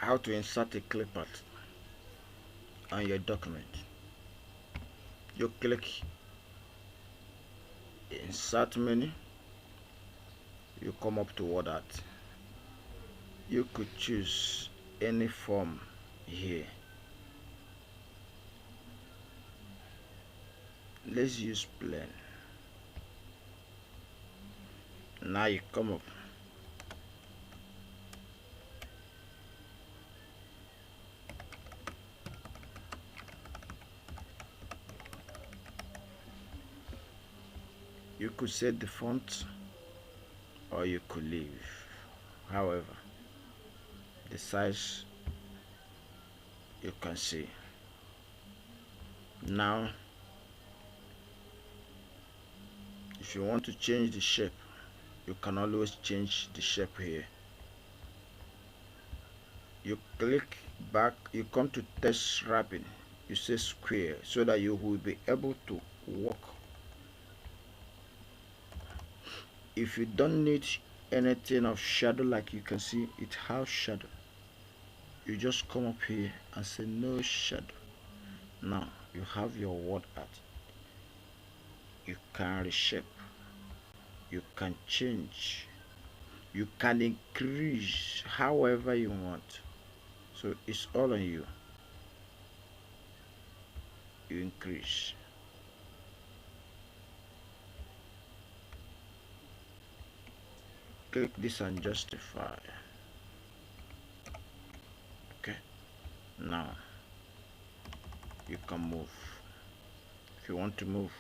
how to insert a clip art on your document. You click insert menu, you come up to wordart. You could choose any form here. Let's use plain. Now you come up. You could set the font or you could leave. However, the size you can see. Now, if you want to change the shape, you can always change the shape here. You click back, you come to text wrapping, you say square, so that you will be able to work. If you don't need anything of shadow, like you can see it has shadow, you just come up here and say no shadow. Now you have your word art. You can reshape, you can change, you can increase however you want, so it's all on you. You increase, click this and justify. Okay, now you can move. If you want to move,